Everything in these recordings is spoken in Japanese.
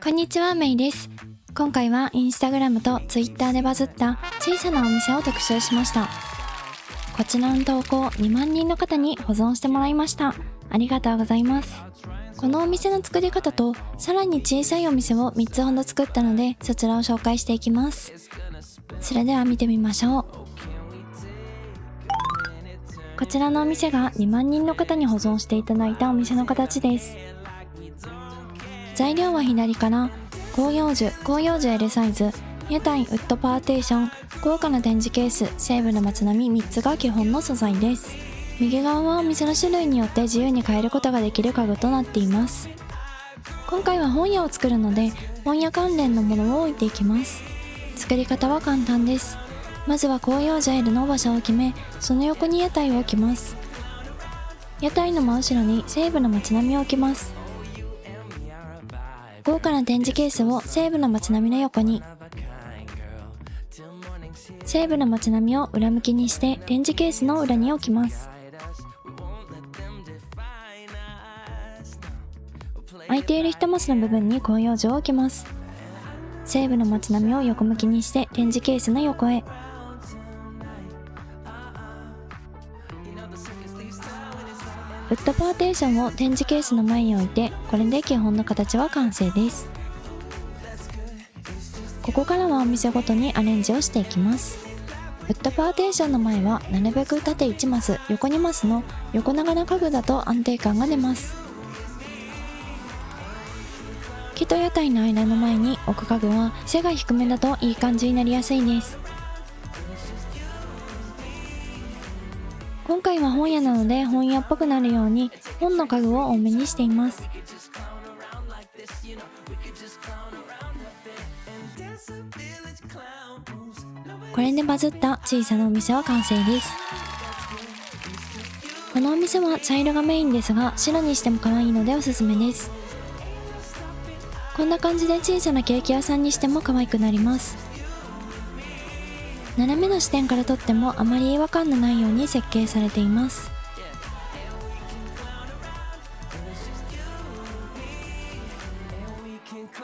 こんにちは、メイです。今回はインスタグラムとツイッターでバズった小さなお店を特集しました。こちらの投稿2万人の方に保存してもらいました。ありがとうございます。このお店の作り方とさらに小さいお店を3つほど作ったので、そちらを紹介していきます。それでは見てみましょう。こちらのお店が2万人の方に保存していただいたお店の形です。材料は左から広葉樹 L サイズ、屋台ウッドパーテーション、豪華な展示ケース、西部の街並み3つが基本の素材です。右側はお店の種類によって自由に変えることができる家具となっています。今回は本屋を作るので本屋関連のものを置いていきます。作り方は簡単です。まずは広葉樹 L の場所を決め、その横に屋台を置きます。屋台の真後ろに西部の街並みを置きます。豪華な展示ケースを西部の街並みの横に、西部の街並みを裏向きにして展示ケースの裏に置きます。空いている一マスの部分に広葉樹を置きます。西部の街並みを横向きにして展示ケースの横へ。ウッドパーテーションを展示ケースの前に置いて、これで基本の形は完成です。ここからはお店ごとにアレンジをしていきます。ウッドパーテーションの前はなるべく縦1マス横2マスの横長な家具だと安定感が出ます。木と屋台の間の前に置く家具は背が低めだといい感じになりやすいです。今回は本屋なので本屋っぽくなるように本の家具を多めにしています。これでバズった小さなお店は完成です。このお店は茶色がメインですが、白にしても可愛いのでおすすめです。こんな感じで小さなケーキ屋さんにしても可愛くなります。斜めの視点から撮ってもあまり違和感のないように設計されています。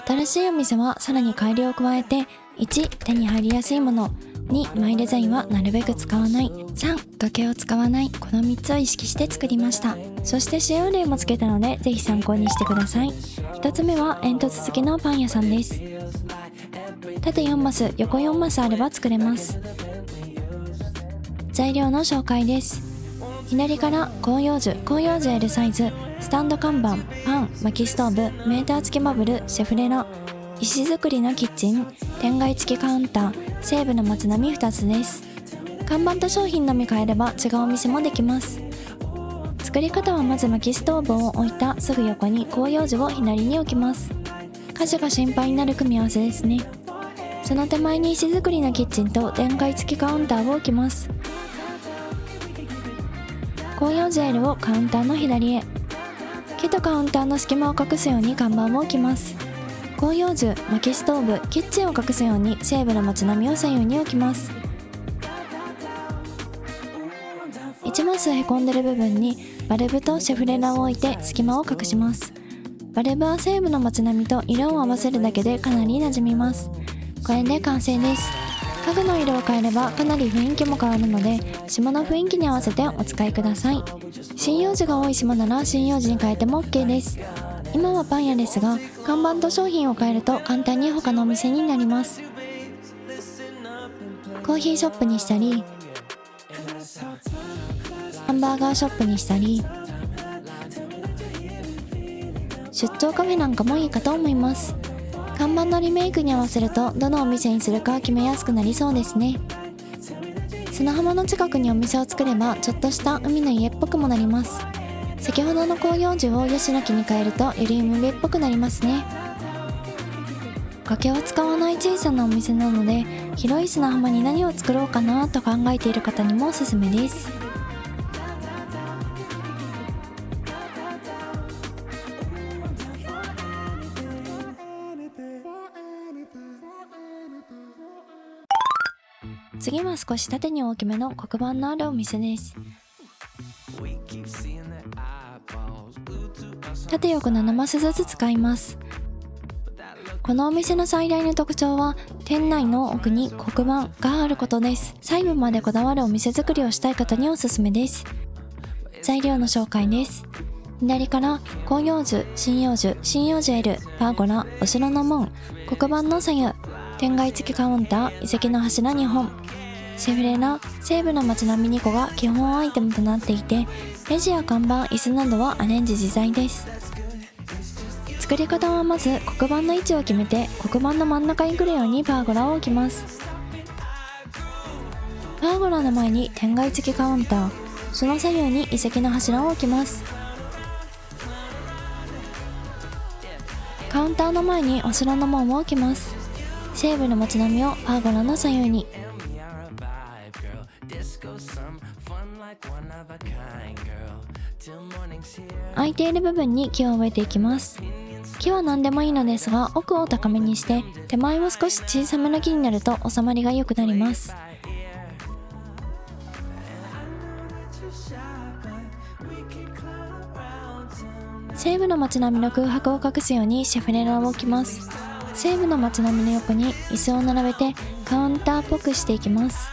新しいお店はさらに改良を加えて、1、手に入りやすいもの、2、マイデザインはなるべく使わない、3、時計を使わない、この3つを意識して作りました。そして使用例もつけたのでぜひ参考にしてください。1つ目は煙突付きのパン屋さんです。縦4マス横4マスあれば作れます。材料の紹介です。左から広葉樹 L サイズ、スタンド看板、パン、薪ストーブ、メーター付きバブル、シェフレラ、石造りのキッチン、天蓋付きカウンター、西部の街並み2つです。看板と商品のみ変えれば違うお店もできます。作り方はまず薪ストーブを置いたすぐ横に広葉樹を左に置きます。火事が心配になる組み合わせですね。その手前に石造りのキッチンと天蓋付きカウンターを置きます。広葉樹 L をカウンターの左へ。木とカウンターの隙間を隠すように看板を置きます。広葉樹、薪ストーブ、キッチンを隠すように西部の街並みを左右に置きます。1マスへこんでる部分にバルブとシェフレラを置いて隙間を隠します。バルブは西部の街並みと色を合わせるだけでかなり馴染みます。これで完成です。家具の色を変えればかなり雰囲気も変わるので、島の雰囲気に合わせてお使いください。針葉樹が多い島なら針葉樹に変えても OK です。今はパン屋ですが、看板と商品を変えると簡単に他のお店になります。コーヒーショップにしたり、ハンバーガーショップにしたり、出張カフェなんかもいいかと思います。看板のリメイクに合わせるとどのお店にするか決めやすくなりそうですね。砂浜の近くにお店を作ればちょっとした海の家っぽくもなります。先ほどの広葉樹をヤシの木に変えるとより海辺っぽくなりますね。崖を使わない小さなお店なので、広い砂浜に何を作ろうかなと考えている方にもおすすめです。次は少し縦に大きめの黒板のあるお店です。縦横7マスずつ使います。このお店の最大の特徴は店内の奥に黒板があることです。細部までこだわるお店作りをしたい方におすすめです。材料の紹介です。左から広葉樹、針葉樹、針葉樹 L、パーゴラ、お城の門、黒板の左右、天蓋付きカウンター、遺跡の柱2本、シェフレラ、西部の街並み2個が基本アイテムとなっていて、レジや看板、椅子などはアレンジ自在です。作り方はまず黒板の位置を決めて、黒板の真ん中に来るようにパーゴラを置きます。パーゴラの前に天蓋付きカウンター、その左右に遺跡の柱を置きます。カウンターの前にお城の門を置きます。西部の街並みをパーゴラの左右に。空いている部分に木を植えていきます。木は何でもいいのですが、奥を高めにして手前を少し小さめの木になると収まりが良くなります。西部の街並みの空白を隠すようにシェフレラを置きます。西部の街並みの横に椅子を並べてカウンターっぽくしていきます。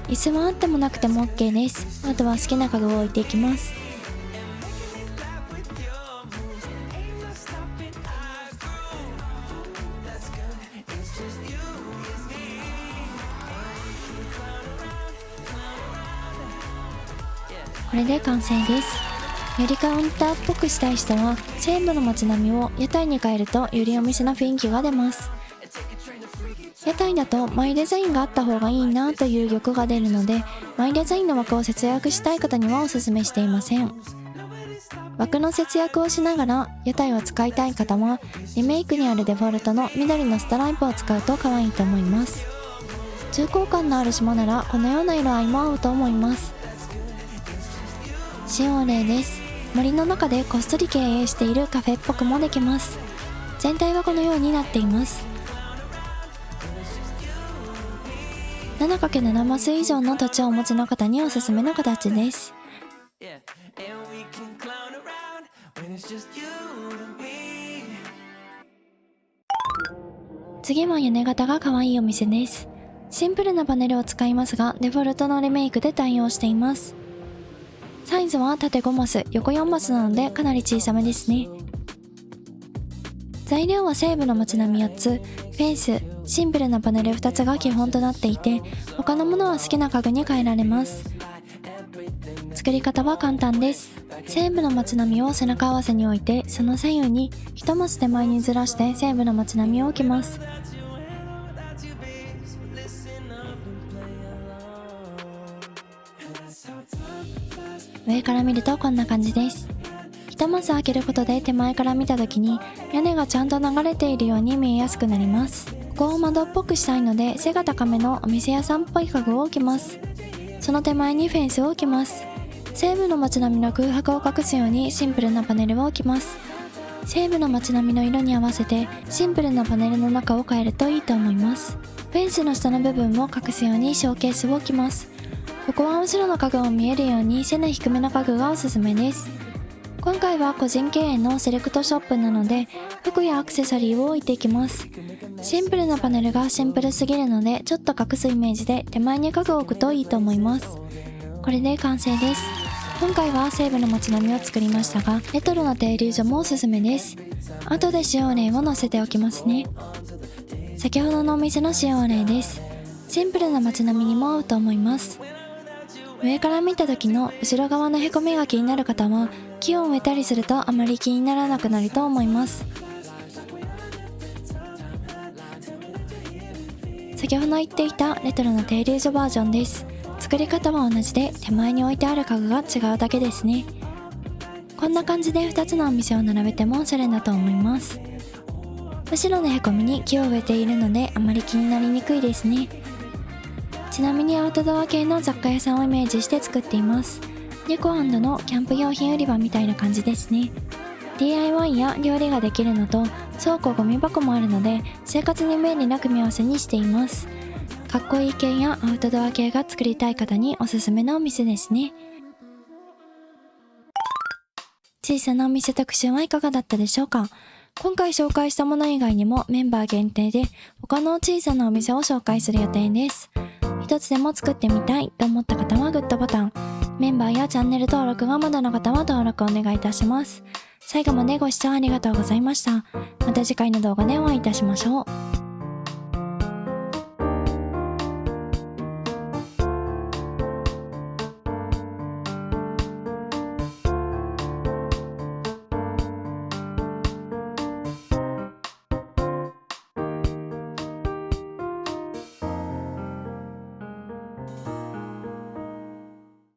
椅子はあってもなくても OK です。あとは好きな家具を置いていきます。これで完成です。よりカウンターっぽくしたい人は西部の街並みを屋台に変えるとよりお店の雰囲気が出ます。屋台だとマイデザインがあった方がいいなという欲が出るので、マイデザインの枠を節約したい方にはおすすめしていません。枠の節約をしながら屋台を使いたい方はリメイクにあるデフォルトの緑のストライプを使うと可愛いと思います。重厚感のある島ならこのような色合いも合うと思います。使用例です。森の中でこっそり経営しているカフェっぽくもできます。全体はこのようになっています。7×7 マス以上の土地をお持ちの方におすすめの形です。次は屋根型が可愛いお店です。シンプルなパネルを使いますが、デフォルトのリメイクで対応しています。サイズは縦5マス、横4マスなのでかなり小さめですね。材料は西部の街並み4つ、フェンス、シンプルなパネル2つが基本となっていて、他のものは好きな家具に変えられます。作り方は簡単です。西部の街並みを背中合わせに置いて、その左右に1マス手前にずらして西部の街並みを置きます。上から見るとこんな感じです。1マス開けることで手前から見た時に屋根がちゃんと流れているように見えやすくなります。ここを窓っぽくしたいので背が高めのお店屋さんっぽい家具を置きます。その手前にフェンスを置きます。西部の街並みの空白を隠すようにシンプルなパネルを置きます。西部の街並みの色に合わせてシンプルなパネルの中を変えるといいと思います。フェンスの下の部分も隠すようにショーケースを置きます。ここは後ろの家具を見えるように背の低めの家具がおすすめです。今回は個人経営のセレクトショップなので服やアクセサリーを置いていきます。シンプルなパネルがシンプルすぎるのでちょっと隠すイメージで手前に家具を置くといいと思います。これで完成です。今回は西部の街並みを作りましたがレトロな停留所もおすすめです。後で使用例を載せておきますね。先ほどのお店の使用例です。シンプルな街並みにも合うと思います。上から見た時の後ろ側のへこみが気になる方は木を植えたりするとあまり気にならなくなると思います。先ほど言っていたレトロな停留所バージョンです。作り方は同じで手前に置いてある家具が違うだけですね。こんな感じで2つのお店を並べてもおしゃれだと思います。後ろのへこみに木を植えているのであまり気になりにくいですね。ちなみにアウトドア系の雑貨屋さんをイメージして作っています。ニコ&のキャンプ用品売り場みたいな感じですね。DIY や料理ができるのと倉庫ゴミ箱もあるので生活に便利な組み合わせにしています。かっこいい系やアウトドア系が作りたい方におすすめのお店ですね。小さなお店特集はいかがだったでしょうか。今回紹介したもの以外にもメンバー限定で他の小さなお店を紹介する予定です。一つでも作ってみたいと思った方はグッドボタン、メンバーやチャンネル登録がまだの方は登録お願いいたします。最後までご視聴ありがとうございました。また次回の動画でお会いいたしましょう。